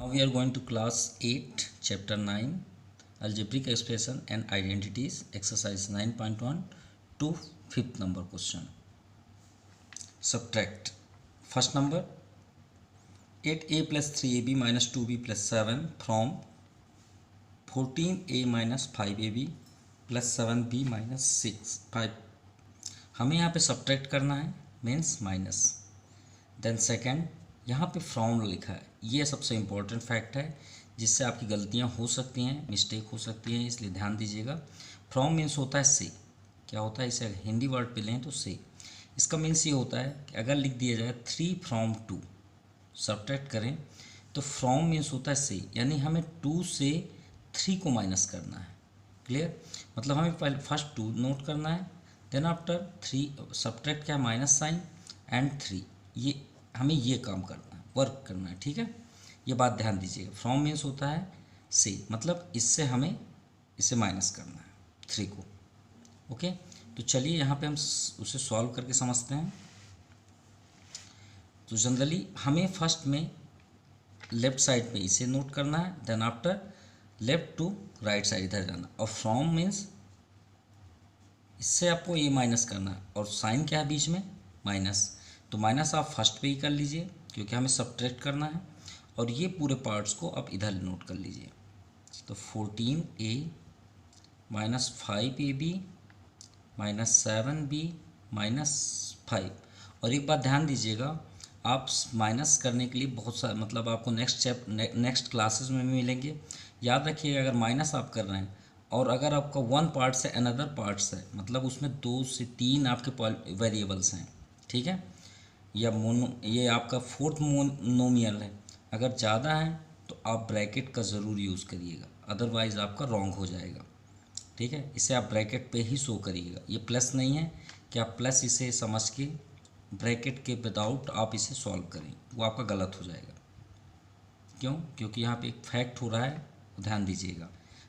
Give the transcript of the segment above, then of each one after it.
Now we are going to class 8 chapter 9 algebraic expression and identities exercise 9.1 to fifth number question. Subtract. First number 8a plus 3ab minus 2b plus 7 from 14a minus 5ab plus 7b minus 5. हमें यहाँ पे subtract करना है means minus. Then second यहाँ पे from लिखा है, ये सबसे इम्पोर्टेंट फैक्ट है जिससे आपकी गलतियाँ हो सकती हैं, मिस्टेक हो सकती हैं, इसलिए ध्यान दीजिएगा. फ्रॉम मीन्स होता है से. क्या होता है, इसे हिंदी वर्ड पे लें तो से. इसका मीन्स ये होता है कि अगर लिख दिया जाए 3 फ्रॉम 2 सब्ट्रैक्ट करें तो फ्रॉम मीन्स होता है से, यानी हमें 2 से 3 को माइनस करना है. क्लियर. मतलब हमें पहले फर्स्ट 2 नोट करना है, देन आफ्टर 3 सब्ट्रैक्ट क्या माइनस साइन एंड 3. ये हमें ये काम करना है, वर्क करना है. ठीक है, ये बात ध्यान दीजिएगा. फ्रॉम मीन्स होता है से, मतलब इससे हमें इसे माइनस करना है 3 को. ओके, तो चलिए यहाँ पे हम उसे सॉल्व करके समझते हैं. तो जनरली हमें फर्स्ट में लेफ्ट साइड पे इसे नोट करना है, then after left to right side इधर जाना. और फ्रॉम मीन्स इससे आपको ये माइनस करना है, और साइन क्या है बीच में, माइनस. तो माइनस आप फर्स्ट पे ही कर लीजिए क्योंकि हमें सब्ट्रैक्ट करना है, और ये पूरे पार्ट्स को आप इधर नोट कर लीजिए. तो 14a minus 5ab minus 7b minus 5. और एक बात ध्यान दीजिएगा, आप माइनस करने के लिए बहुत सारे मतलब आपको नेक्स्ट क्लासेस में मिलेंगे. याद रखिएगा, अगर माइनस आप कर रहे हैं और अगर आपका वन पार्ट से अनदर पार्ट्स है, मतलब उसमें 2 से 3 आपके वेरिएबल्स हैं, ठीक है, या ये आपका फोर्थ मोनोमियल है. अगर ज़्यादा है तो आप ब्रैकेट का ज़रूर यूज़ करिएगा, अदरवाइज़ आपका रॉन्ग हो जाएगा. ठीक है, इसे आप ब्रैकेट पे ही शो करिएगा. ये प्लस नहीं है कि आप प्लस इसे समझ के ब्रैकेट के विदाउट आप इसे सॉल्व करें, वो आपका गलत हो जाएगा. क्यों? क्योंकि यहाँ पे एक फैक्ट हो रहा है, ध्यान दीजिएगा.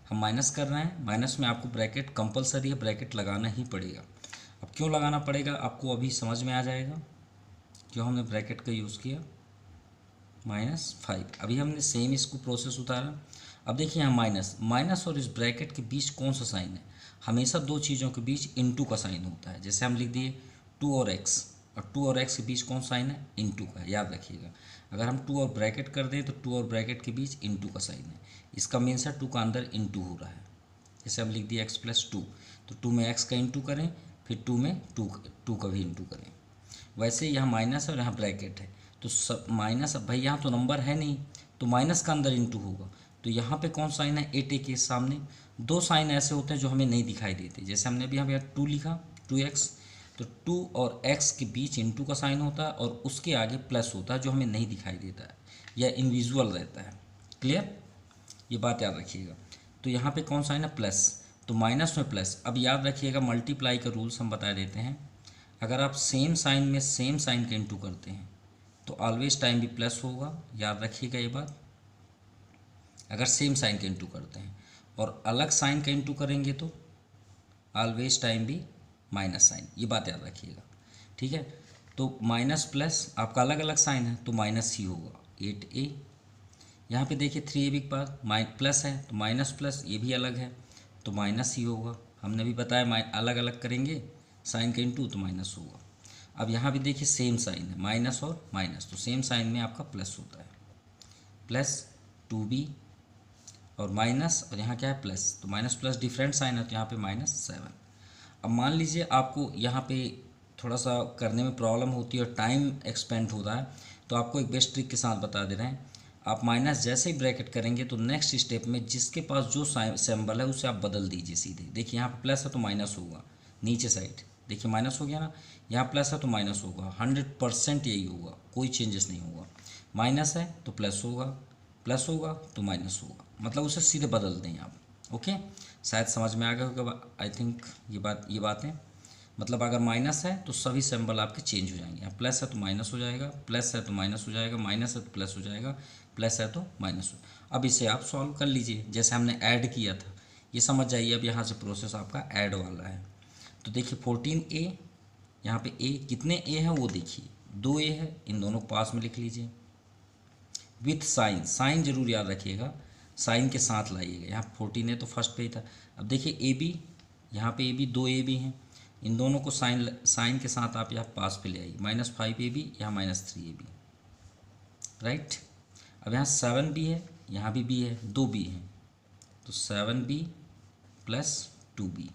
हम माइनस कर रहे हैं, माइनस में आपको ब्रैकेट कंपलसरी है, ब्रैकेट लगाना ही पड़ेगा. अब क्यों लगाना पड़ेगा आपको अभी समझ में आ जाएगा क्यों हमने ब्रैकेट का यूज़ किया. -5. अभी हमने सेम इसको प्रोसेस उतारा. अब देखिए यहाँ माइनस और इस ब्रैकेट के बीच कौन सा साइन है. हमेशा दो चीज़ों के बीच इनटू का साइन होता है. जैसे हम लिख दिए 2 और x, और 2 और x के बीच कौन साइन है, इनटू का. याद रखिएगा, अगर हम 2 और ब्रैकेट कर दें तो 2 और ब्रैकेट के बीच इनटू का साइन है. इसका मीन्स है 2 का अंदर इनटू हो रहा है. जैसे हम लिख दिए x+2, तो 2 में x का इंटू करें, फिर 2 में 2 का भी इंटू करें. वैसे यहाँ माइनस और यहाँ ब्रैकेट है, तो सब माइनस. अब भाई यहाँ तो नंबर है नहीं, तो माइनस का अंदर इंटू होगा. तो यहाँ पे कौन साइन है, 8a के सामने. दो साइन ऐसे होते हैं जो हमें नहीं दिखाई देते. जैसे हमने अभी यहाँ 2 लिखा, 2x, तो 2 और x के बीच इंटू का साइन होता है, और उसके आगे प्लस होता है जो हमें नहीं दिखाई देता है या इनविजुअल रहता है. क्लियर, ये बात याद रखिएगा. तो यहाँ पे कौन साइन है, प्लस, तो माइनस में प्लस. अब याद रखिएगा, मल्टीप्लाई का रूल्स हम बता देते हैं. अगर आप सेम साइन में सेम साइन का इंटू करते हैं तो ऑलवेज टाइम भी प्लस होगा. याद रखिएगा ये बात. अगर सेम साइन का इंटू करते हैं और अलग साइन का इंटू करेंगे तो ऑलवेज टाइम भी माइनस साइन. ये बात याद रखिएगा, ठीक है. तो माइनस प्लस आपका अलग अलग साइन है तो माइनस ही होगा. 8a, यहाँ पे देखिए 3ab के पास प्लस है तो माइनस प्लस, ये भी अलग है तो माइनस ही होगा. हमने भी बताया अलग अलग करेंगे साइन का इंटू तो माइनस होगा. अब यहाँ भी देखिए सेम साइन है, माइनस और माइनस, तो सेम साइन में आपका प्लस होता है. प्लस 2b और माइनस, और यहाँ क्या है प्लस, तो माइनस प्लस डिफरेंट साइन है तो यहाँ पे -7. अब मान लीजिए आपको यहाँ पे थोड़ा सा करने में प्रॉब्लम होती है और टाइम एक्सपेंड होता है, तो आपको एक बेस्ट ट्रिक के साथ बता दे रहे हैं. आप माइनस जैसे ही ब्रैकेट करेंगे तो नेक्स्ट स्टेप में जिसके पास जो सिंबल है उसे आप बदल दीजिए सीधे. देखिए यहाँ पे प्लस है तो माइनस होगा, नीचे साइड देखिए माइनस हो गया ना, यहाँ प्लस है तो माइनस होगा. 100% यही होगा, कोई चेंजेस नहीं होगा. माइनस है तो प्लस होगा, प्लस होगा तो माइनस होगा, मतलब उसे सीधे बदल दें आप. ओके, शायद समझ में आ गया होगा आई थिंक. ये बातें मतलब अगर माइनस है तो सभी सिंबल आपके चेंज हो जाएंगे. यहाँ प्लस है तो माइनस हो जाएगा, प्लस है तो माइनस हो जाएगा, माइनस है तो प्लस हो जाएगा, प्लस है तो माइनस हो. अब इसे आप सॉल्व कर लीजिए जैसे हमने ऐड किया था. ये समझ जाइए, अब यहाँ से प्रोसेस आपका ऐड वाला है. तो देखिए 14a, यहाँ पे a कितने a है वो देखिए, 2a है, इन दोनों को पास में लिख लीजिए. विथ साइन, साइन जरूर याद रखिएगा, साइन के साथ लाइएगा। यहाँ 14 है तो फर्स्ट पे ही था। अब देखिए ए बी, यहाँ पे ए बी, दो ए बी हैं, इन दोनों को साइन के साथ आप यहाँ पास पे ले आइए, -5ab, यहाँ -3ab, राइट। अब यहाँ 7b है, यहाँ भी b है, दो b हैं, तो 7b + 2b।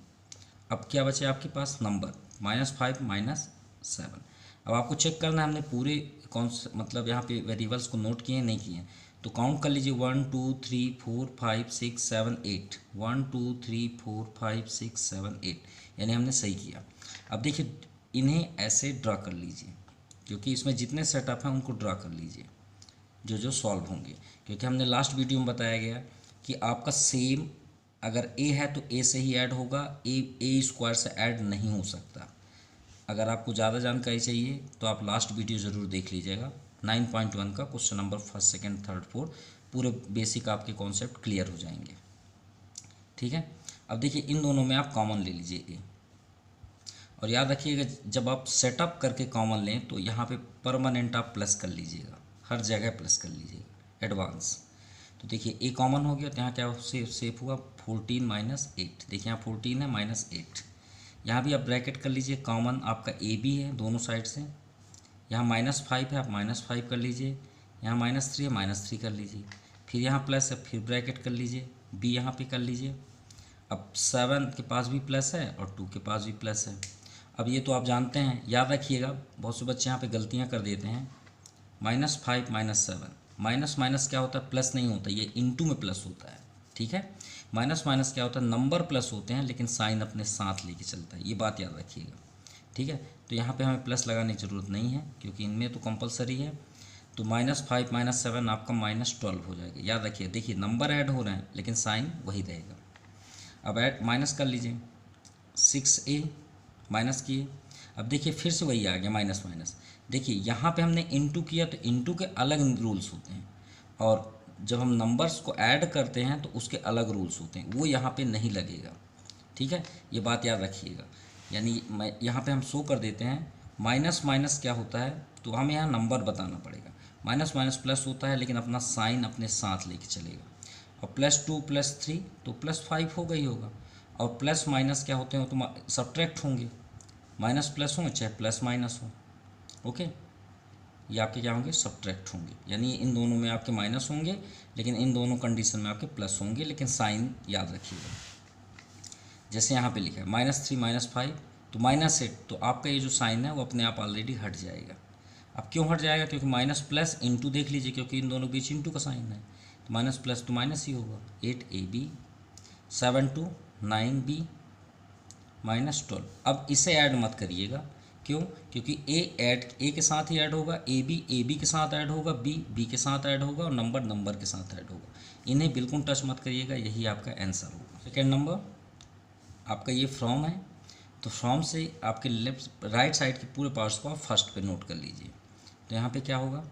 अब क्या बचे आपके पास नंबर, -5 -7। अब आपको चेक करना है हमने पूरे कौन से मतलब यहाँ पे वेरिएबल्स को नोट किए नहीं किए, तो काउंट कर लीजिए 1 2 3 4 5 6 7 8, 1 2 3 4 5 6 7 8, यानी हमने सही किया। अब देखिए इन्हें ऐसे ड्रा कर लीजिए, क्योंकि इसमें जितने सेटअप हैं उनको ड्रा कर लीजिए जो सॉल्व होंगे, क्योंकि हमने लास्ट वीडियो में बताया गया कि आपका सेम अगर ए है तो ए से ही ऐड होगा, ए स्क्वायर से ऐड नहीं हो सकता। अगर आपको ज़्यादा जानकारी चाहिए तो आप लास्ट वीडियो ज़रूर देख लीजिएगा, 9.1 का question number 1st, 2nd, 3rd, 4th, पूरे बेसिक आपके कॉन्सेप्ट क्लियर हो जाएंगे। ठीक है। अब देखिए इन दोनों में आप कॉमन ले लीजिए ए, और याद रखिएगा जब आप सेटअप करके कॉमन लें तो यहाँ पे परमानेंट आप प्लस कर लीजिएगा, हर जगह प्लस कर लीजिएगा, एडवांस। तो देखिए ए कॉमन हो गया, तो यहाँ क्या सेफ हुआ 14 - 8, देखिए यहाँ 14 है -8, यहाँ भी आप ब्रैकेट कर लीजिए, कॉमन आपका ए बी है दोनों साइड से, यहाँ -5 है आप -5 कर लीजिए, यहाँ -3 है -3 कर लीजिए, फिर यहाँ प्लस है फिर ब्रैकेट कर लीजिए, बी यहाँ पे कर लीजिए। अब 7 के पास भी प्लस है और 2 के पास भी प्लस है। अब ये तो आप जानते हैं, याद रखिएगा, बहुत से बच्चे यहाँ पे गलतियाँ कर देते हैं, -5 - 7, माइनस क्या होता है, प्लस नहीं होता, ये इनटू में प्लस होता है। ठीक है, माइनस क्या होता है, नंबर प्लस होते हैं लेकिन साइन अपने साथ लेके चलता है, ये बात याद रखिएगा। ठीक है, तो यहाँ पे हमें प्लस लगाने की ज़रूरत नहीं है क्योंकि इनमें तो कंपलसरी है। तो -5 - 7 आपका -12 हो जाएगा। याद रखिए, देखिए नंबर ऐड हो रहे हैं लेकिन साइन वही रहेगा। अब ऐड माइनस कर लीजिए, 6a माइनस किए, अब देखिए फिर से वही आ गया माइनस। देखिए यहाँ पे हमने इनटू किया तो इनटू के अलग रूल्स होते हैं, और जब हम नंबर्स को ऐड करते हैं तो उसके अलग रूल्स होते हैं, वो यहाँ पे नहीं लगेगा। ठीक है, ये बात याद रखिएगा। यानी मैं यहाँ पे हम शो कर देते हैं, माइनस क्या होता है, तो हमें यहाँ नंबर बताना पड़ेगा। माइनस प्लस होता है लेकिन अपना साइन अपने साथ लेके चलेगा, और +2 +3 तो +5 होगा ही होगा, और प्लस माइनस क्या होते हैं, तो सब्ट्रैक्ट होंगे, माइनस प्लस होंगे चाहे प्लस माइनस हो। ओके, ये आपके क्या होंगे, सब्ट्रैक्ट होंगे, यानी इन दोनों में आपके माइनस होंगे लेकिन इन दोनों कंडीशन में आपके प्लस होंगे, लेकिन साइन याद रखिएगा। जैसे यहाँ पे लिखा है -3 -5 तो -8, तो आपका ये जो साइन है वो अपने आप ऑलरेडी हट जाएगा। अब क्यों हट जाएगा, क्योंकि माइनस प्लस इंटू देख लीजिए, क्योंकि इन दोनों के बीच इंटू का साइन है, तो माइनस प्लस तो माइनस ही होगा। 8ab 7 2 9b -12। अब इसे ऐड मत करिएगा, क्यों, क्योंकि ए के साथ ही ऐड होगा, ए बी के साथ ऐड होगा, बी के साथ ऐड होगा, और नंबर के साथ ऐड होगा। इन्हें बिल्कुल टच मत करिएगा, यही आपका आंसर होगा। सेकेंड नंबर आपका ये फ्रॉम है, तो फ्रॉम से आपके राइट साइड के पूरे पार्ट्स को आप फर्स्ट पे नोट कर लीजिए। तो यहाँ पे क्या होगा,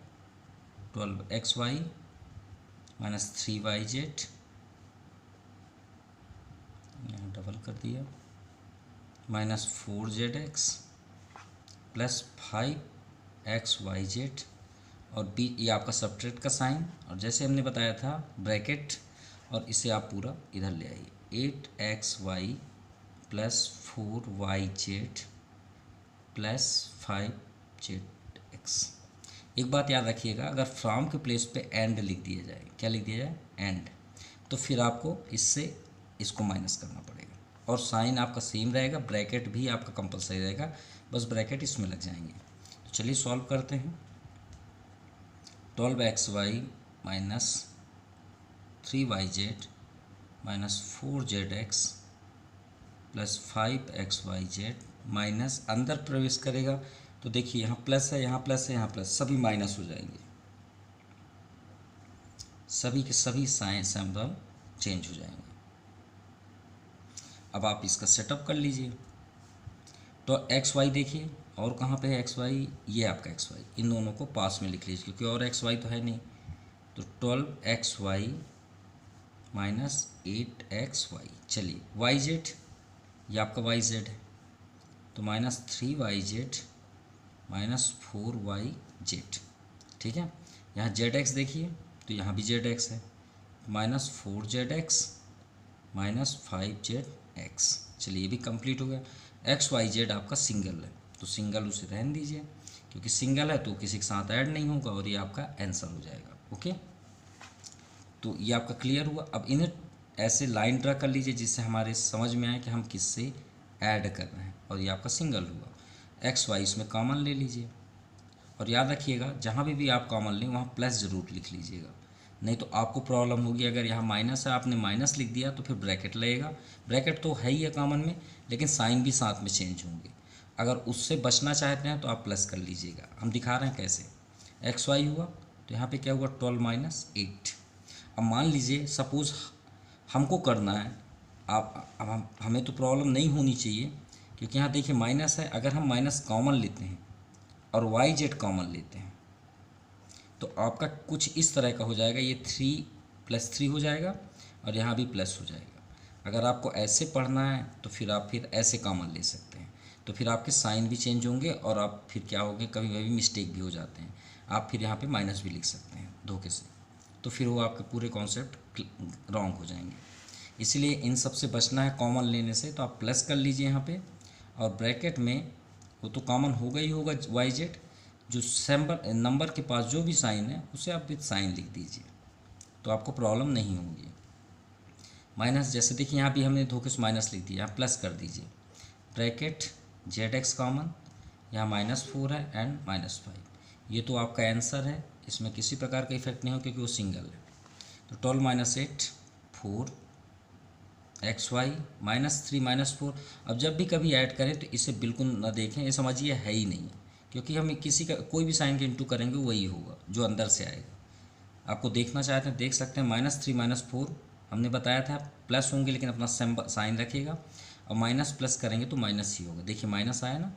12xy -3yz, यहाँ डबल कर दिया, -4zx + 5xyz, और बी ये आपका सब्ट्रैक्ट का साइन, और जैसे हमने बताया था ब्रैकेट, और इसे आप पूरा इधर ले आइए, 8xy + 4yz + 5zx। एक बात याद रखिएगा, अगर फ्रॉम के प्लेस पे एंड लिख दिया जाए, क्या लिख दिया जाए, एंड, तो फिर आपको इससे इसको माइनस करना पड़ेगा, और साइन आपका सेम रहेगा, ब्रैकेट भी आपका कंपलसरी रहेगा, बस ब्रैकेट इसमें लग जाएंगे। तो चलिए सॉल्व करते हैं। 12xy -3yz -4zx + 5xyz minus, अंदर प्रवेश करेगा तो देखिए यहाँ प्लस है, यहाँ प्लस है, यहाँ प्लस, सभी माइनस हो जाएंगे, सभी के सभी साइन सिंबल चेंज हो जाएंगे। अब आप इसका सेटअप कर लीजिए। तो xy देखिए, और कहाँ पे है xy, ये आपका xy, इन दोनों को पास में लिख लीजिए क्योंकि और xy तो है नहीं। तो 12xy -8xy, चलिए yz, ये आपका yz है, तो -3yz -4yz। ठीक है, यहाँ zx देखिए, तो यहाँ भी जेड एक्स है, माइनस 4ZX माइनस 5ZX। चलिए ये भी कंप्लीट हो गया। एक्स वाई जेड आपका सिंगल है तो सिंगल उसे रहने दीजिए, क्योंकि सिंगल है तो किसी के साथ ऐड नहीं होगा और ये आपका आंसर हो जाएगा। ओके, तो ये आपका क्लियर हुआ। अब इन्हें ऐसे लाइन ड्रा कर लीजिए जिससे हमारे समझ में आए कि हम किससे ऐड कर रहे हैं, और ये आपका सिंगल हुआ। एक्स वाई इसमें कॉमन ले लीजिए, और याद रखिएगा जहाँ भी आप कॉमन लें वहाँ प्लस ज़रूर लिख लीजिएगा, नहीं तो आपको प्रॉब्लम होगी। अगर यहाँ माइनस है, आपने माइनस लिख दिया तो फिर ब्रैकेट लगेगा। ब्रैकेट तो है ही है कॉमन में, लेकिन साइन भी साथ में चेंज होंगे। अगर उससे बचना चाहते हैं तो आप प्लस कर लीजिएगा। हम दिखा रहे हैं कैसे। एक्स वाई हुआ तो यहाँ पे क्या हुआ 12 माइनस 8। अब मान लीजिए सपोज़ हमको करना है, अब हमें तो प्रॉब्लम नहीं होनी चाहिए, क्योंकि यहाँ देखिए माइनस है। अगर हम माइनस कॉमन लेते हैं और वाई जेड कॉमन लेते हैं तो आपका कुछ इस तरह का हो जाएगा। ये 3 + 3 हो जाएगा और यहाँ भी प्लस हो जाएगा। अगर आपको ऐसे पढ़ना है तो फिर आप फिर ऐसे कॉमन ले सकते हैं, तो फिर आपके साइन भी चेंज होंगे और आप फिर क्या होंगे, कभी कभी मिस्टेक भी हो जाते हैं। आप फिर यहाँ पे माइनस भी लिख सकते हैं धोखे से, तो फिर वो आपके पूरे कॉन्सेप्ट रॉन्ग हो जाएंगे। इसलिए इन सब से बचना है कॉमन लेने से, तो आप प्लस कर लीजिए यहाँ पे, और ब्रैकेट में वो तो कॉमन होगा ही होगा वाई जेड, जो नंबर के पास जो भी साइन है उसे आप विद साइन लिख दीजिए, तो आपको प्रॉब्लम नहीं होगी। माइनस जैसे देखिए यहाँ भी हमने धोखे से माइनस लिख दिया, यहाँ प्लस कर दीजिए। ब्रैकेट ZX कॉमन, यहाँ -4 है एंड -5। ये तो आपका आंसर है, इसमें किसी प्रकार का इफेक्ट नहीं हो क्योंकि वो सिंगल है। तो 12 - 8 4 XY -3 -4। अब जब भी कभी ऐड करें तो इसे बिल्कुल ना देखें, ये समझिए है ही नहीं, क्योंकि हम किसी का कोई भी साइन के इंटू करेंगे वही होगा जो अंदर से आएगा। आपको देखना चाहते हैं देख सकते हैं। -3 -4 हमने बताया था प्लस होंगे, लेकिन अपना साइन रखिएगा, और माइनस प्लस करेंगे तो माइनस ही होगा। देखिए माइनस आया ना,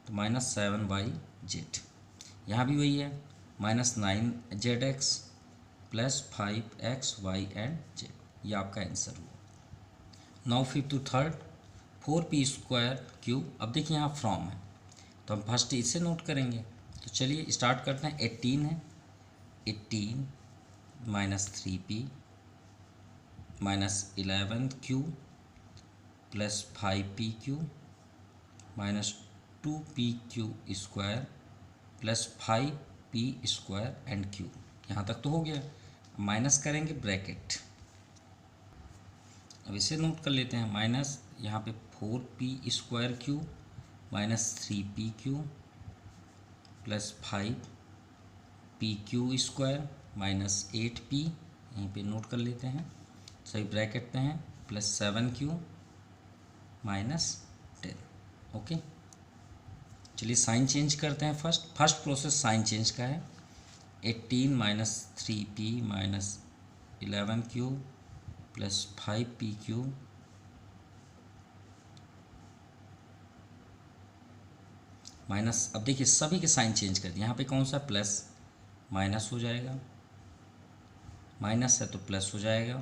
तो -7YZ। यहाँ भी वही है, -9ZX + 5XY एंड Z। ये आपका आंसर हुआ। नाउ 5 to 3 4p² अब देखिए यहाँ फ्रॉम है, तो हम फर्स्ट इसे नोट करेंगे। तो चलिए स्टार्ट करते हैं। 18 है, 18 - 3p -11q + 5pq -2pq² + 5p² and q। यहाँ तक तो हो गया। माइनस करेंगे ब्रैकेट, अब इसे नोट कर लेते हैं। माइनस यहाँ पे 4p² -3pq + 5pq² -8p, यहीं पे नोट कर लेते हैं, सही ब्रैकेट पे हैं, +7q -10। ओके, चलिए साइन चेंज करते हैं। फर्स्ट प्रोसेस साइन चेंज का है। 18 - 3p -11q + 5pq माइनस। अब देखिए सभी के साइन चेंज कर दिए। यहाँ पे कौन सा प्लस, माइनस हो जाएगा, माइनस है तो प्लस हो जाएगा,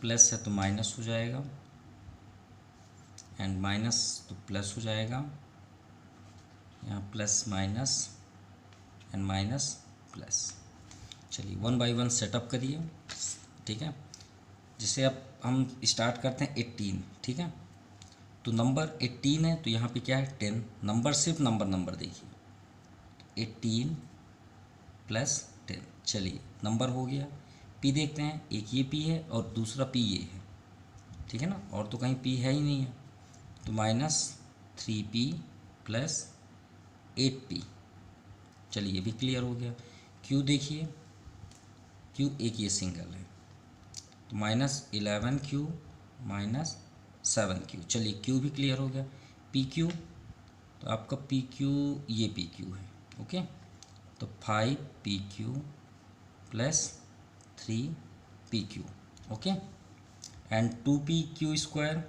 प्लस है तो माइनस हो जाएगा, एंड माइनस तो प्लस हो जाएगा। यहाँ plus minus and minus plus. चलिए 1 बाय 1 सेटअप करिए, ठीक है। जिसे अब हम स्टार्ट करते हैं 18, ठीक है। तो नंबर 18 है तो यहाँ पे क्या है 10। नंबर सिर्फ नंबर देखिए 18 + 10। चलिए नंबर हो गया। पी देखते हैं, एक ये पी है और दूसरा पी ये है, ठीक है ना, और तो कहीं पी है ही नहीं है। तो -3p + 8p। चलिए ये भी क्लियर हो गया। क्यू देखिए, क्यू एक ये सिंगल है, तो -11q -7q। चलिए क्यू भी क्लियर हो गया। PQ, तो आपका PQ ये PQ है, ओके। तो 5pq + 3pq, okay. And 2pq²,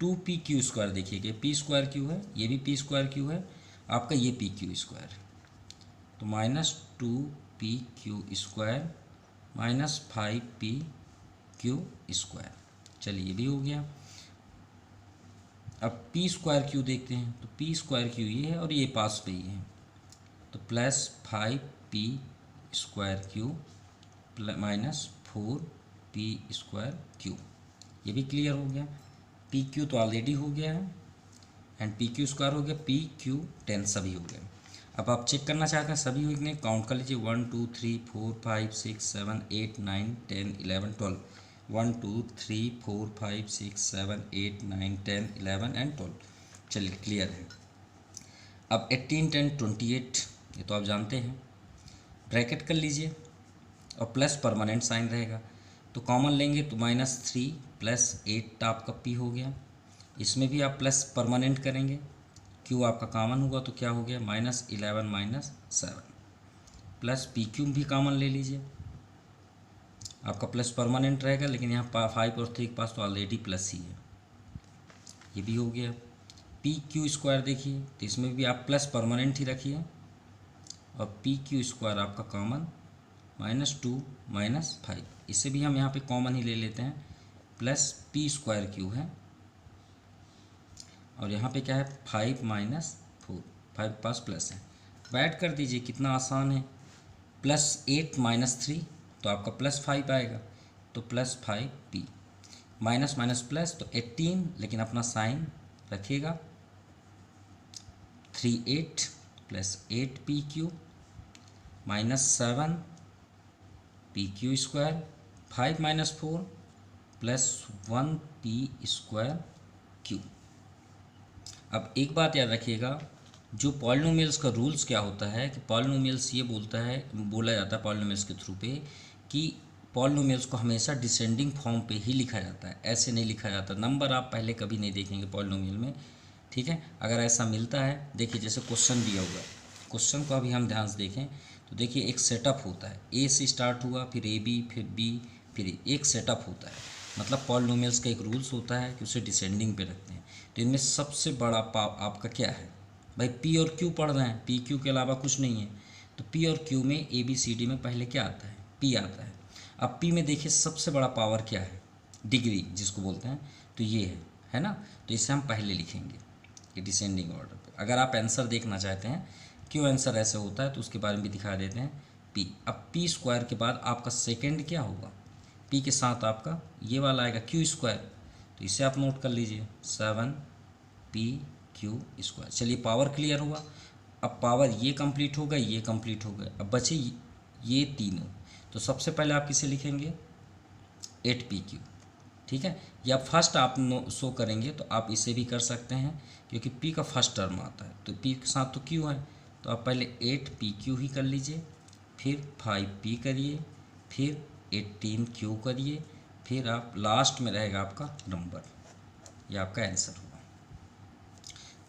2pq² देखिए p² है, ये भी p² है, आपका ये pq²। तो -2pq² -5pq²। चलिए ये भी हो गया। अब p²q देखते हैं, तो p² ये है और ये पास पे ही है, तो +5p² square Q minus 4p square Q. ये भी क्लियर हो गया। पी क्यू तो ऑलरेडी हो गया है एंड पी क्यू स्क्वायर हो गया, पी क्यू 10 सभी हो गए। अब आप चेक करना चाहते हैं सभी हुए कि नहीं, काउंट कर लीजिए 1 2 3 4 5 6 7 8 9 10 11 12 1 2 3 4 5 6 7 8 9 10 11 एंड 12। चलिए क्लियर है। अब 18 10 28 ये तो आप जानते हैं, ब्रैकेट कर लीजिए और प्लस परमानेंट साइन रहेगा तो कॉमन लेंगे तो -3 + 8 आपका पी हो गया। इसमें भी आप प्लस परमानेंट करेंगे, क्यू आपका कॉमन होगा तो क्या हो गया -11 -7 प्लस पी क्यू भी कॉमन ले लीजिए, आपका प्लस परमानेंट रहेगा लेकिन यहाँ 5 और 3 के पास तो ऑलरेडी प्लस ही है, ये भी हो गया। पी क्यू स्क्वायर देखिए तो इसमें भी आप प्लस परमानेंट ही रखिए और पी क्यू स्क्वायर आपका कॉमन -2 -5, इसे भी हम यहाँ पे कॉमन ही ले लेते हैं, प्लस पी स्क्वायर क्यू है और यहाँ पे क्या है 5 - 4, 5 पास प्लस है, ऐड कर दीजिए कितना आसान है, +8 -3 तो आपका +5 आएगा तो +5p, माइनस माइनस प्लस तो 18 लेकिन अपना साइन रखिएगा, 38 + 8pq -7 pq square 5 - 4 + 1p square q। अब एक बात याद रखिएगा, जो पॉलिनोमियल्स का रूल्स क्या होता है कि पॉलिनोमियल्स ये बोला जाता है पॉलिनोमियल्स के थ्रू पे कि पॉलिनोमियल्स को हमेशा डिसेंडिंग फॉर्म पे ही लिखा जाता है, ऐसे नहीं लिखा जाता। नंबर आप पहले कभी नहीं देखेंगे पॉलिनोमियल में, ठीक है। अगर ऐसा मिलता है, देखिए जैसे क्वेश्चन दिया हुआ है, क्वेश्चन को अभी हम ध्यान से देखें तो देखिए एक सेटअप होता है, ए से स्टार्ट हुआ फिर ए बी फिर बी फिर ए, एक सेटअप होता है। मतलब पॉलिनोमियल्स का एक रूल्स होता है कि उसे डिसेंडिंग पे रखते हैं। तो इनमें सबसे बड़ा आपका क्या है भाई, पी और क्यू पढ़ रहे हैं, पी क्यू के अलावा कुछ नहीं है। तो पी और क्यू में ए बी सी डी में पहले क्या आता है, पी आता है। अब पी में देखिए सबसे बड़ा पावर क्या है, डिग्री जिसको बोलते हैं, तो ये है ना। तो इसे हम पहले लिखेंगे ये डिसेंडिंग ऑर्डर पे। अगर आप आंसर देखना चाहते हैं क्यों आंसर ऐसे होता है तो उसके बारे में भी दिखा देते हैं। पी, अब पी स्क्वायर के बाद आपका सेकेंड क्या होगा, पी के साथ आपका ये वाला आएगा क्यू स्क्वायर, तो इसे आप नोट कर लीजिए 7pq स्क्वायर। चलिए पावर क्लियर हुआ। अब पावर ये कंप्लीट हो गया, ये कंप्लीट हो गया, अब बचे ये तीनों, तो सबसे पहले आप किसे लिखेंगे 8pq, ठीक है। या फर्स्ट आप शो करेंगे तो आप इसे भी कर सकते हैं क्योंकि p का फर्स्ट टर्म आता है, तो p के साथ तो q है, तो आप पहले 8pq ही कर लीजिए, फिर 5p करिए, फिर 18q करिए, फिर आप लास्ट में रहेगा आपका नंबर, ये आपका आंसर होगा।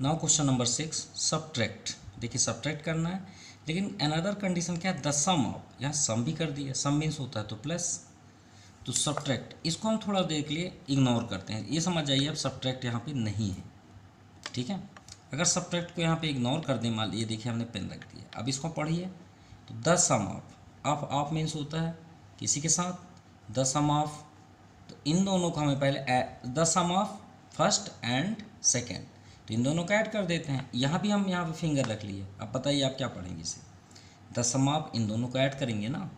Now question number 6 subtract. देखिए सब्ट्रैक्ट करना है लेकिन अनदर कंडीशन क्या है, द सम ऑफ, यहाँ सम भी कर दिया, सम मीन्स होता है तो प्लस, तो सब्ट्रैक्ट इसको हम थोड़ा देर के लिए इग्नोर करते हैं। ये समझ जाइए अब सब्ट्रैक्ट यहाँ पे नहीं है, ठीक है। अगर सब्ट्रैक्ट को यहाँ पे इग्नोर कर दें, मान लीजिए देखिए हमने पेन रख दिया, अब इसको पढ़िए तो द सम ऑफ मीन्स होता है किसी के साथ, द सम ऑफ, तो इन दोनों को हमें पहले the sum of first and second, तो इन दोनों को ऐड कर देते हैं। यहाँ भी हम यहाँ पे फिंगर रख लिए, अब बताइए आप क्या पढ़ेंगे इसे, द सम ऑफ इन दोनों को ऐड करेंगे ना,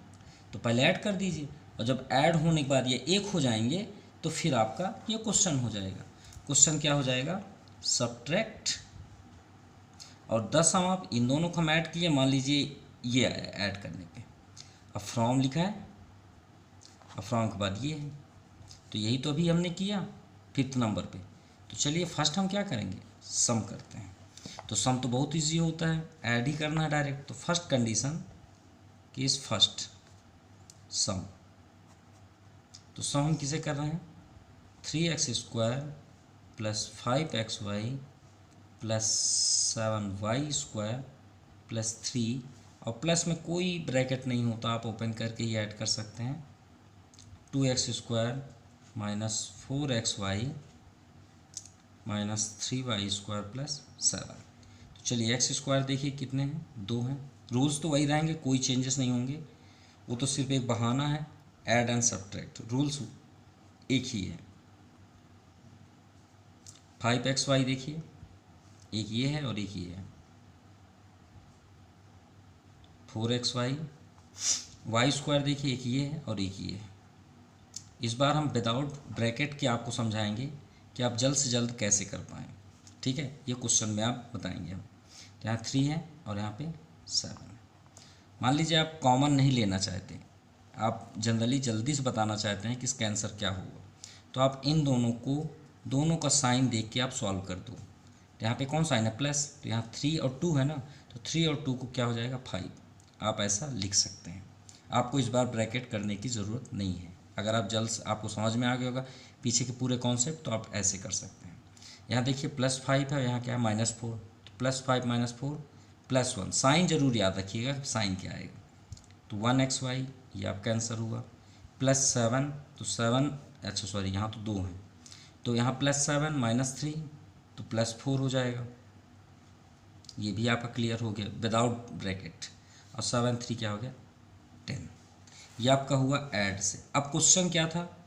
तो पहले ऐड कर दीजिए और जब ऐड होने के बाद ये एक हो जाएंगे तो फिर आपका ये क्वेश्चन हो जाएगा। क्वेश्चन क्या हो जाएगा, सब्ट्रैक्ट और द सम ऑफ, इन दोनों को हम ऐड किए, मान लीजिए ये आया ऐड करने पे, अब फ्रॉम लिखा है, अब फ्रॉम के बाद ये है, तो यही तो अभी हमने किया 5th नंबर पे। तो चलिए फर्स्ट हम क्या करेंगे, सम करते हैं। तो सम तो बहुत इजी होता है, ऐड ही करना है डायरेक्ट। तो फर्स्ट कंडीशन कि इस फर्स्ट सम, तो सम हम किसे कर रहे हैं 3x² + 5xy + 7y² + 3, और प्लस में कोई ब्रैकेट नहीं होता, आप ओपन करके ही ऐड कर सकते हैं, 2x² - 4xy - 3y² + 7। तो चलिए x² देखिए कितने हैं, 2 हैं। रूल्स तो वही रहेंगे, कोई चेंजेस नहीं होंगे, वो तो सिर्फ एक बहाना है, ऐड एंड सब्ट्रैक्ट, रूल्स एक ही है। 5xy देखिए, एक ये है और एक ये है, 4xy वाई स्क्वायर देखिए एक ये है और एक ये है। इस बार हम विदाउट ब्रैकेट के आपको समझाएंगे कि आप जल्द से जल्द कैसे कर पाएँ। ठीक है, ये क्वेश्चन में आप बताएंगे हम। तो यहाँ 3 है और यहाँ पे 7 है। मान लीजिए आप कॉमन नहीं लेना चाहते, आप जनरली जल्दी से बताना चाहते हैं कि इसका आंसर क्या होगा, तो आप इन दोनों का साइन देख के आप सॉल्व कर दो। तो यहाँ पे कौन साइन है? प्लस। तो यहाँ 3 और 2 है ना, तो 3 और 2 को क्या हो जाएगा? 5। आप ऐसा लिख सकते हैं। आपको इस बार ब्रैकेट करने की ज़रूरत नहीं है। अगर आप जल्द से आपको समझ में आ गया होगा पीछे के पूरे कॉन्सेप्ट, तो आप ऐसे कर सकते हैं। यहाँ देखिए +5 है, यहाँ क्या है? -4। तो +5 - 4 +1। साइन जरूर याद रखिएगा साइन क्या आएगा। तो 1xy ये आपका आंसर हुआ। +7 तो 7, अच्छा सॉरी यहाँ तो 2 हैं, तो यहाँ +7 -3 तो +4 हो जाएगा। ये भी आपका क्लियर हो गया विदाउट ब्रैकेट। और 7 3 क्या हो गया? 10। ये आपका हुआ ऐड से। अब क्वेश्चन क्या था,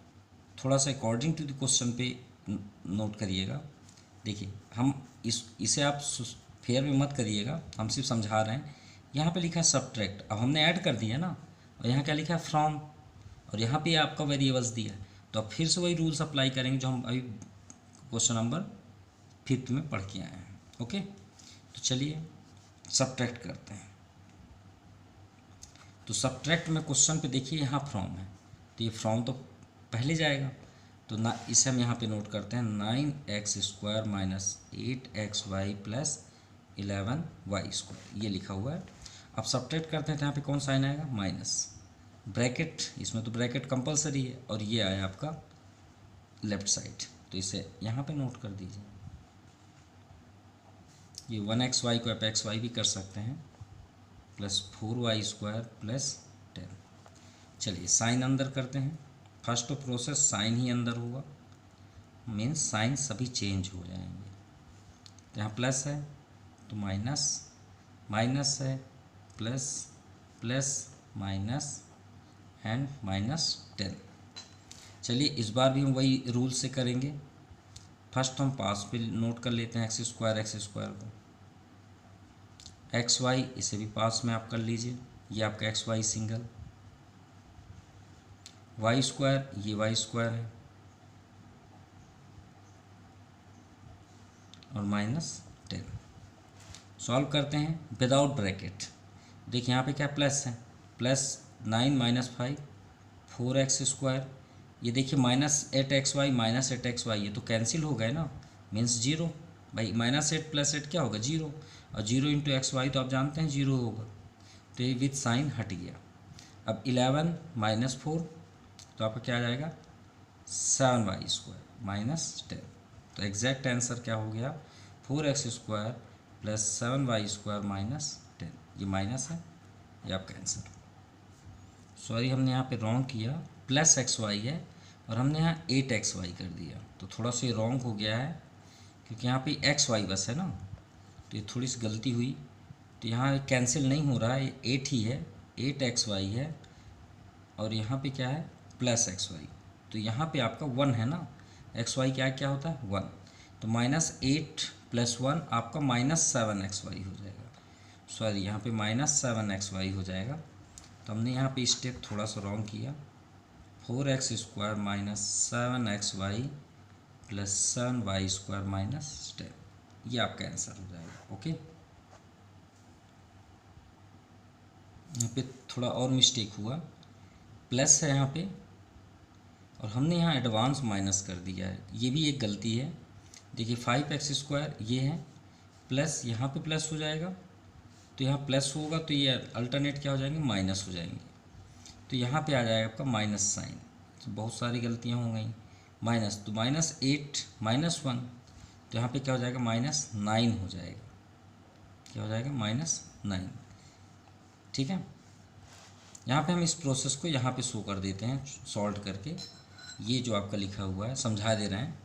थोड़ा सा अकॉर्डिंग टू द क्वेश्चन पे नोट करिएगा। देखिए हम इसे आप फेयर में मत करिएगा, हम सिर्फ समझा रहे हैं। यहाँ पे लिखा है सब्ट्रैक्ट, अब हमने ऐड कर दिया ना, और यहाँ क्या लिखा है? फ्रॉम, और यहाँ पे आपका वेरिएबल्स दिया है। तो अब फिर से वही रूल्स अप्लाई करेंगे जो हम अभी क्वेश्चन नंबर 5 में पढ़ के आए हैं। ओके, तो चलिए सब्ट्रैक्ट करते हैं। तो सब्ट्रैक्ट में क्वेश्चन पे देखिए यहाँ फ्रॉम है, तो ये फ्रॉम तो पहले जाएगा। तो ना इसे हम यहाँ पे नोट करते हैं 9x² - 8xy + 11y², ये लिखा हुआ है। अब सब्ट्रैक्ट करते हैं तो यहाँ पे कौन साइन आएगा? माइनस। ब्रैकेट, इसमें तो ब्रैकेट कंपलसरी है, और ये आया आपका लेफ्ट साइड, तो इसे यहाँ पे नोट कर दीजिए। ये 1xy को आप xy भी कर सकते हैं, +4y² + 10। चलिए साइन अंदर करते हैं। फर्स्ट प्रोसेस साइन ही अंदर होगा, मीन्स साइन सभी चेंज हो जाएंगे। तो यहाँ प्लस है तो माइनस, माइनस है प्लस, प्लस माइनस एंड -10। चलिए इस बार भी हम वही रूल से करेंगे। फर्स्ट हम पास पे नोट कर लेते हैं x² को, xy इसे भी पास में आप कर लीजिए, ये आपका xy सिंगल, y² ये y² है, और -10। सॉल्व करते हैं विदाउट ब्रैकेट। देखिए यहाँ पे क्या प्लस है, +9 - 5 4x²। ये देखिए -8xy -8xy, ये तो कैंसिल हो गए ना, मीन्स 0। भाई -8 + 8 क्या होगा? 0, और 0 × xy तो आप जानते हैं 0 होगा, तो ये विथ साइन हट गया। अब 11 - 4 तो आपका क्या आ जाएगा? 7y² - 10। तो एग्जैक्ट आंसर क्या हो गया? 4x² + 7y² - 10। ये माइनस है, ये आपका आंसर। सॉरी हमने यहाँ पे रॉन्ग किया, +xy है और हमने यहाँ 8xy कर दिया, तो थोड़ा सा ये रॉन्ग हो गया है, क्योंकि यहाँ पे xy बस है ना, तो ये थोड़ी सी गलती हुई। तो यहाँ कैंसिल नहीं हो रहा है, ये 8 ही है, 8xy है, और यहाँ पे क्या है? +xy। तो यहाँ पे आपका 1 है ना, xy क्या क्या होता है? 1। तो -8 + 1 आपका -7xy हो जाएगा। सॉरी यहाँ पे -7xy हो जाएगा। तो हमने यहाँ पे स्टेप थोड़ा सा रॉन्ग किया। 4x² - 7xy + 7y² - 10, ये आपका आंसर हो जाएगा। ओके, यहाँ पे थोड़ा और मिस्टेक हुआ, प्लस है यहाँ पे और हमने यहाँ एडवांस माइनस कर दिया है, ये भी एक गलती है। देखिए 5x² ये है, प्लस यहाँ पे प्लस हो जाएगा, तो यहाँ प्लस होगा तो ये अल्टरनेट क्या हो जाएंगे? माइनस हो जाएंगे। तो यहाँ पे आ जाएगा आपका माइनस साइन। तो बहुत सारी गलतियाँ हो गई। माइनस, तो -8 - 1, तो यहाँ पे क्या हो जाएगा? -9 हो जाएगा। क्या हो जाएगा? -9। ठीक है, यहाँ पे हम इस प्रोसेस को यहाँ पे शो कर देते हैं सॉल्व करके। ये जो आपका लिखा हुआ है समझा दे रहे हैं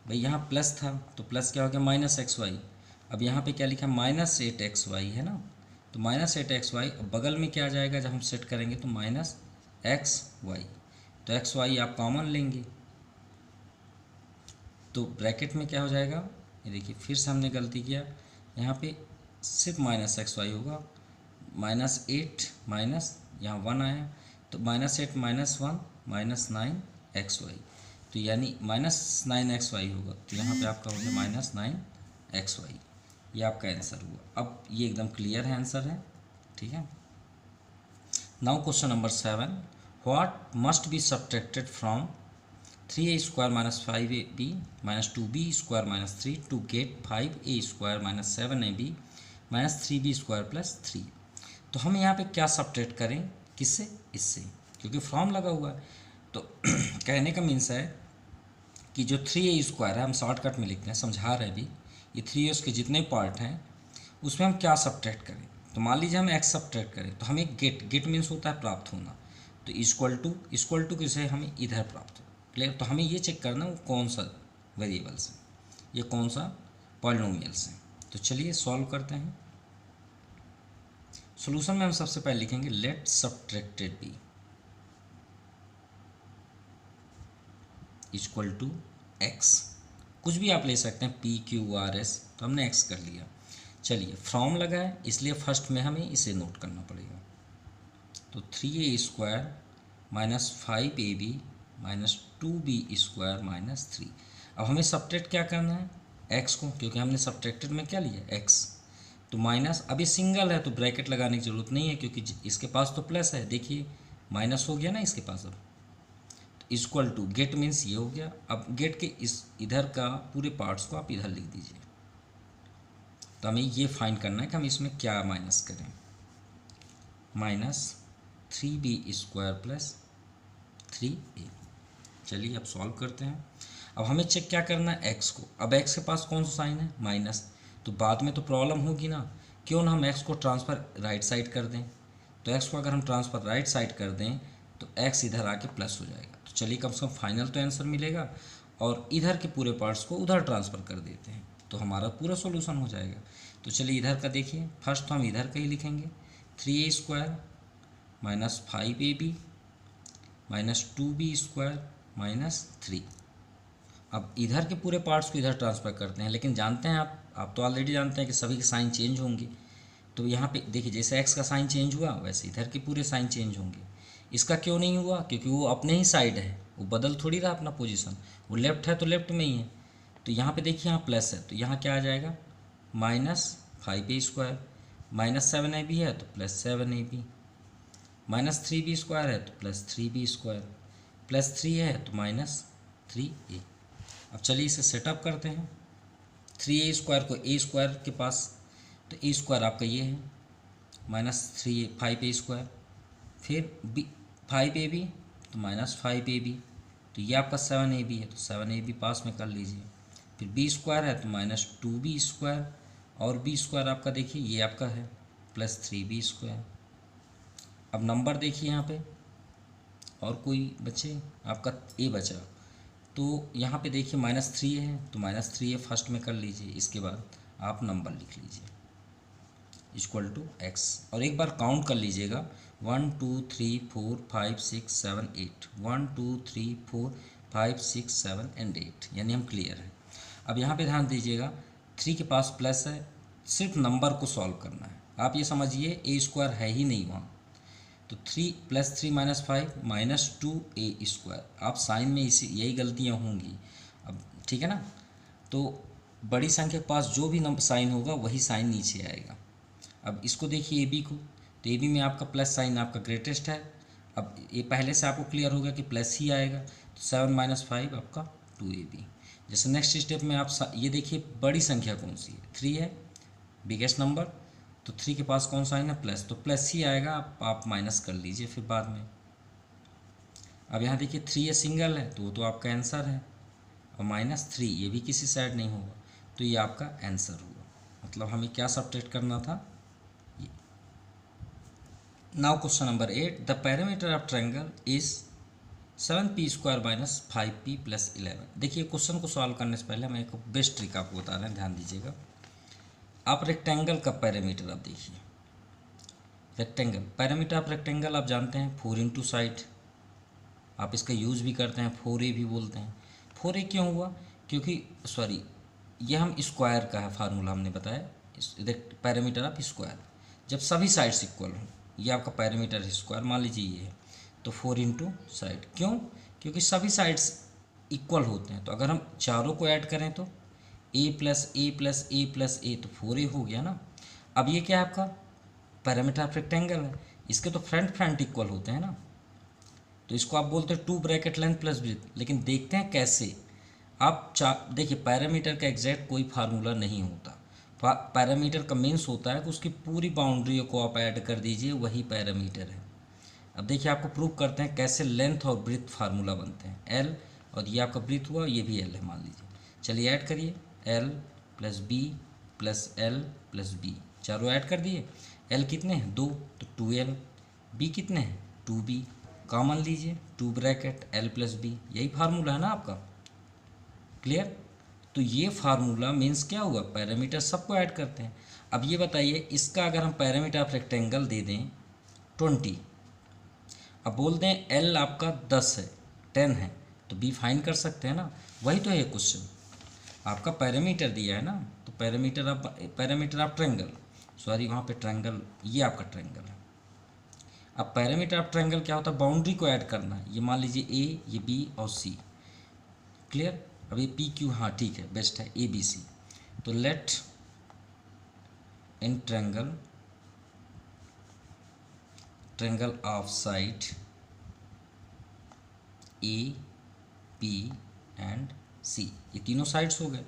भाई, यहाँ प्लस था तो प्लस क्या हो गया? -xy। अब यहाँ पे क्या लिखा है? -8xy है ना, तो -8xy, बगल में क्या आ जाएगा जब हम सेट करेंगे? तो -xy। तो xy आप कॉमन लेंगे, तो ब्रैकेट में क्या हो जाएगा? ये देखिए फिर से हमने गलती किया, यहाँ पे सिर्फ -xy होगा, -8 माइनस यहाँ 1 आया, तो -8 -1 -9xy, तो यानी -9xy होगा, तो यहाँ पे आपका हो गया -9xy, ये आपका आंसर हुआ। अब ये एकदम क्लियर है, आंसर है, ठीक है। Now question number 7, what must be subtracted from 3a square -5ab -2b square -3 to get 5a square -7ab -3b square +3। तो हम यहाँ पे क्या सब्ट्रैक्ट करें, किससे, इससे, क्योंकि फॉर्म लगा हुआ है। तो कहने का मीन्स है कि जो 3a स्क्वायर है, हम शॉर्टकट में लिखते हैं, समझा रहे भी, ये 3a के जितने पार्ट हैं उसमें हम क्या सब्ट्रैक्ट करें। तो मान लीजिए हम x सब्ट्रैक्ट करें, तो हमें गेट मीन्स होता है प्राप्त होना, तो इक्वल टू किसे हमें इधर प्राप्त हो, क्लियर। तो हमें ये चेक करना वो कौन सा वेरिएबल से, ये कौन सा पॉलिनोमियल से। तो चलिए सॉल्व करते हैं। सॉल्यूशन में हम सबसे पहले लिखेंगे let subtracted be equal to x, कुछ भी आप ले सकते हैं, p q r s, तो हमने x कर लिया। चलिए फ्रॉम लगा है, इसलिए फर्स्ट में हमें इसे नोट करना पड़ेगा। तो 3a square -5ab -2b square -3। अब हमें सब्ट्रैक्ट क्या करना है, x को, क्योंकि हमने सब्ट्रैक्टेड में क्या लिया, x। तो माइनस, अब ये सिंगल है तो ब्रैकेट लगाने की ज़रूरत नहीं है, क्योंकि इसके पास तो प्लस है, देखिए माइनस हो गया ना इसके पास। अब इक्वल टू गेट मीन्स ये हो गया। अब गेट के इस इधर का पूरे पार्ट्स को आप इधर लिख दीजिए। तो हमें ये फाइंड करना है कि हम इसमें क्या माइनस करें, -3b स्क्वायर +3a। चलिए अब सॉल्व करते हैं। अब हमें चेक क्या करना है, x को। अब x के पास कौन सा साइन है, माइनस, तो बाद में तो प्रॉब्लम होगी ना, क्यों ना हम x को ट्रांसफ़र राइट साइड कर दें। तो x को अगर हम ट्रांसफ़र राइट साइड कर दें तो x इधर आके प्लस हो जाएगा। तो चलिए कम से कम फाइनल तो आंसर मिलेगा, और इधर के पूरे पार्ट्स को उधर ट्रांसफ़र कर देते हैं तो हमारा पूरा सॉल्यूशन हो जाएगा। तो चलिए इधर का देखिए, फर्स्ट तो हम इधर का ही लिखेंगे, 3a square -5ab -2b square -3। अब इधर के पूरे पार्ट्स को इधर ट्रांसफ़र करते हैं, लेकिन जानते हैं आप तो ऑलरेडी जानते हैं कि सभी के साइन चेंज होंगे। तो यहाँ पे देखिए, जैसे x का साइन चेंज हुआ वैसे इधर के पूरे साइन चेंज होंगे। इसका क्यों नहीं हुआ, क्योंकि वो अपने ही साइड है, वो बदल थोड़ी रहा अपना पोजीशन, वो लेफ्ट है तो लेफ्ट में ही है। तो यहाँ पे देखिए, यहाँ प्लस है तो यहाँ क्या आ जाएगा, -5a स्क्वायर, -7ab है तो +7ab, -3b स्क्वायर है तो +3b स्क्वायर, +3 है तो -3a। अब चलिए इसे सेटअप करते हैं। 3a स्क्वायर को a स्क्वायर के पास, तो a स्क्वायर आपका ये है -5a स्क्वायर, फिर b 5ab तो -5ab, तो ये आपका 7ab है तो 7ab पास में कर लीजिए। फिर b स्क्वायर है तो -2b स्क्वायर, और b स्क्वायर आपका देखिए ये आपका है +3b स्क्वायर। अब नंबर देखिए यहाँ पे, और कोई बचे, आपका a बचा, तो यहाँ पे देखिए -3 है तो -3 फर्स्ट में कर लीजिए, इसके बाद आप नंबर लिख लीजिए इक्वल टू x, और एक बार काउंट कर लीजिएगा 1 2 3 4 5 6 7 8, 1 2 3 4 5 6 7 एंड 8, यानी हम क्लियर हैं। अब यहाँ पे ध्यान दीजिएगा, 3 के पास प्लस है, सिर्फ नंबर को सॉल्व करना है। आप ये समझिए a स्क्वायर है ही नहीं वहाँ, तो 3 + 3 - 5 -2a स्क्वायर। आप साइन में इसी यही गलतियाँ होंगी, अब ठीक है ना। तो बड़ी संख्या के पास जो भी नंबर साइन होगा वही साइन नीचे आएगा। अब इसको देखिए ab को, तो ab में आपका प्लस साइन आपका ग्रेटेस्ट है। अब ये पहले से आपको क्लियर होगा कि प्लस ही आएगा, तो 7 - 5 आपका 2ab। जैसे नेक्स्ट स्टेप में आप ये देखिए बड़ी संख्या कौन सी है, 3 है बिगेस्ट नंबर, तो 3 के पास कौन सा है ना प्लस, तो प्लस ही आएगा, आप माइनस कर लीजिए फिर बाद में। अब यहाँ देखिए 3 ये सिंगल है तो वो तो आपका आंसर है, और -3 ये भी किसी साइड नहीं होगा, तो ये आपका आंसर हुआ। मतलब हमें क्या सब्ट्रैक्ट करना था ये। Now question number 8, the parameter of triangle is 7p square -5p + 11। देखिए क्वेश्चन को सॉल्व करने से पहले हम एक बेस्ट ट्रिक आपको बता रहे हैं, ध्यान दीजिएगा। आप रेक्टेंगल का पैरामीटर आप देखिए, रेक्टेंगल पैरामीटर ऑफ रेक्टेंगल आप जानते हैं 4 इंटू साइड, आप इसका यूज़ भी करते हैं, 4a भी बोलते हैं। 4a क्यों हुआ, क्योंकि सॉरी ये हम स्क्वायर का है फार्मूला हमने बताया, पैरामीटर ऑफ स्क्वायर, जब सभी साइड्स इक्वल हों, ये आपका पैरामीटर स्क्वायर मान लीजिए ये है, तो 4 इंटू साइड। क्यों? क्योंकि सभी साइड्स इक्वल होते हैं, तो अगर हम चारों को ऐड करें तो a plus A plus A plus A, तो 4a हो गया ना। अब ये क्या है आपका पैरामीटर ऑफ रेक्टेंगल है, इसके तो फ्रंट इक्वल होते हैं ना, तो इसको आप बोलते हैं 2 ब्रैकेट लेंथ प्लस ब्रेथ। लेकिन देखते हैं कैसे। आप देखिए पैरामीटर का एग्जैक्ट कोई फार्मूला नहीं होता। पैरामीटर का मीन्स होता है कि उसकी पूरी बाउंड्रियों को आप ऐड कर दीजिए, वही पैरामीटर है। अब देखिए आपको प्रूव करते हैं कैसे लेंथ और ब्रेथ फार्मूला बनते हैं। एल और ये आपका ब्रेथ हुआ, ये भी एल है मान लीजिए। चलिए ऐड करिए, L plus B plus L plus B, चारों ऐड कर दिए। एल कितने हैं 2, तो 2l। बी कितने हैं 2b, कॉमन लीजिए 2 ब्रैकेट एल प्लस बी, यही फार्मूला है ना आपका। क्लियर? तो ये फार्मूला मीन्स क्या हुआ, पैरामीटर सबको ऐड करते हैं। अब ये बताइए इसका अगर हम पैरामीटर ऑफ रेक्टेंगल दे दें 20, अब बोल दें एल आपका 10 है 10 है, तो बी फाइन कर सकते हैं ना। वही तो है क्वेश्चन, आपका पैरामीटर दिया है ना, तो पैरामीटर ऑफ ट्रायंगल, सॉरी वहाँ पे ट्रायंगल, ये आपका ट्रायंगल है। अब पैरामीटर ऑफ ट्रायंगल क्या होता है, बाउंड्री को ऐड करना है। ये मान लीजिए ए, ये बी और सी। क्लियर? अब ये पी क्यू, हाँ ठीक है, बेस्ट है ए बी सी। तो let in triangle of side A B and C, ये तीनों साइड्स हो गए।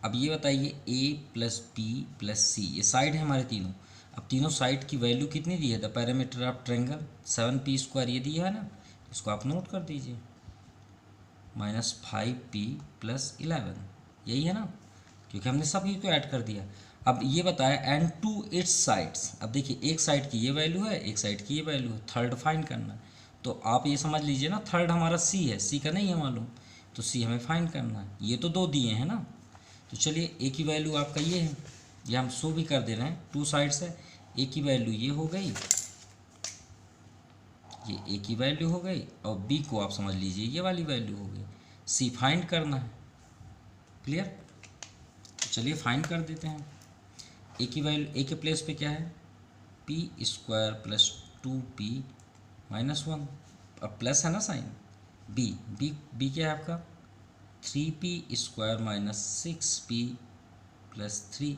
अब ये बताइए A plus B plus C, ये साइड है हमारे तीनों। अब तीनों साइड की वैल्यू कितनी दी है, the parameter of triangle 7p² ये दिया है ना, इसको आप नोट कर दीजिए, -5p + 11, यही है ना, क्योंकि हमने सभी को ऐड कर दिया। अब ये बताया एंड टू इट्स साइड्स। अब देखिए एक साइड की ये वैल्यू है, एक साइड की ये वैल्यू है, थर्ड फाइंड करना है। तो आप ये समझ लीजिए ना, थर्ड हमारा सी है, सी का नहीं है मालूम, तो सी हमें फाइंड करना है। ये तो 2 दिए हैं ना, तो चलिए ए की वैल्यू आपका ये है, ये हम शो भी कर दे रहे हैं, 2 साइड्स है। ए की वैल्यू ये हो गई, ये ए की वैल्यू हो गई, और बी को आप समझ लीजिए ये वाली वैल्यू हो गई। सी फाइंड करना है। क्लियर? चलिए फाइंड कर देते हैं। ए की वैल्यू, ए के प्लेस पे क्या है, p² + 2p - 1, अब प्लस है ना साइन। बी क्या है आपका 3p² - 6p + 3,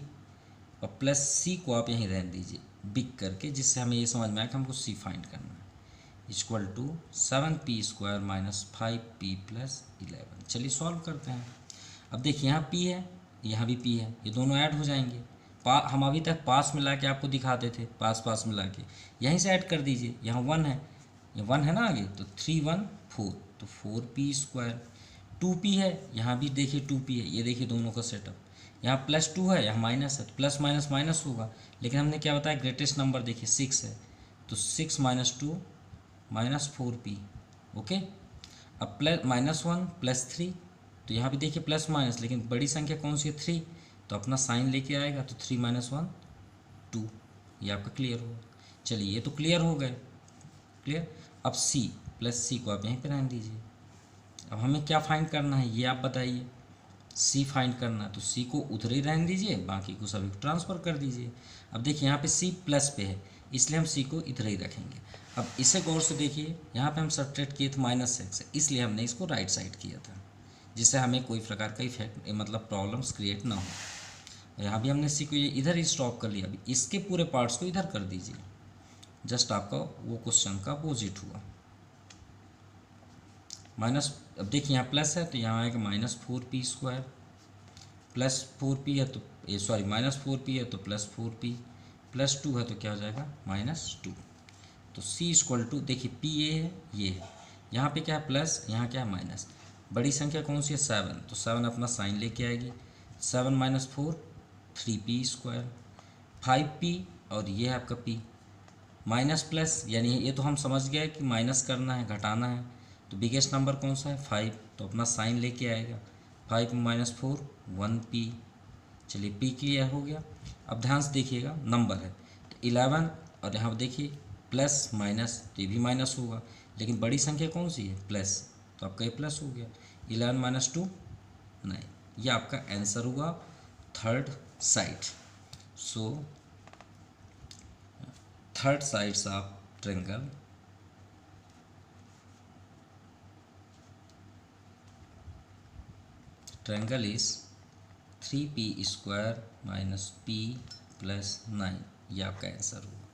और प्लस सी को आप यहीं रहने दीजिए बिग करके, जिससे हमें ये समझ में आया कि हमको सी फाइंड करना है, = 7p² - 5p + 11। चलिए सॉल्व करते हैं। अब देखिए यहाँ p है, यहाँ भी p है, ये दोनों ऐड हो जाएंगे। हम अभी तक पास मिला के आपको दिखाते थे, पास मिला के, यहीं से ऐड कर दीजिए। यहाँ 1 है, ये 1 है ना आगे, तो 3 1 4, तो 4p²। 2p है, यहाँ भी देखिए 2p है, ये देखिए दोनों का सेटअप। यहाँ +2 है, यहाँ माइनस है, तो प्लस माइनस माइनस होगा, लेकिन हमने क्या बताया ग्रेटेस्ट नंबर देखिए 6 है, तो 6 - 2 -4p। ओके, अब -1 + 3, तो यहाँ भी देखिए प्लस माइनस, लेकिन बड़ी संख्या कौन सी है 3, तो अपना साइन लेके आएगा, तो 3 - 1 2, ये आपका क्लियर होगा। चलिए ये तो क्लियर हो गए। क्लियर? अब सी को आप यहीं पे रहने दीजिए। अब हमें क्या फाइंड करना है ये आप बताइए। सी फाइंड करना है, तो सी को उधर ही रहने दीजिए, बाकी को सभी को ट्रांसफ़र कर दीजिए। अब देखिए यहाँ पे सी प्लस पे है, इसलिए हम सी को इधर ही रखेंगे। अब इसे गौर से देखिए, यहाँ पे हम सब्ट्रैक्ट किए थे -6, इसलिए हमने इसको राइट साइड किया था, जिससे हमें कोई प्रकार का इफेक्ट मतलब प्रॉब्लम्स क्रिएट ना हो। यहाँ भी हमने सी को ये इधर ही स्टॉप कर लिया। अभी इसके पूरे पार्ट्स को इधर कर दीजिए, जस्ट आपका वो क्वेश्चन का अपोजिट हुआ। माइनस, अब देखिए यहाँ प्लस है तो यहाँ आएगा -4p², +4p है तो -4p है तो +4p, +2 है तो क्या हो जाएगा -2। तो c = देखिए p ये है, ये है, यहाँ पे क्या है प्लस, यहाँ क्या है माइनस। बड़ी संख्या कौन सी है 7, तो 7 अपना साइन लेके आएगी, 7 - 4 3p², 5p, और ये है आपका p, माइनस प्लस, यानी ये तो हम समझ गए कि माइनस करना है, घटाना है। तो बिगेस्ट नंबर कौन सा है 5, तो अपना साइन लेके आएगा, 5 - 4 1p। चलिए p क्लियर हो गया। अब ध्यान से देखिएगा, नंबर है तो 11, और यहाँ पर देखिए प्लस माइनस, तो ये भी माइनस होगा, लेकिन बड़ी संख्या कौन सी है प्लस, तो आपका ये प्लस हो गया। 11 - 2 9, ये आपका आंसर हुआ third side. So third sides of triangle triangle is 3p² - p + 9, ये आपका आंसर होगा।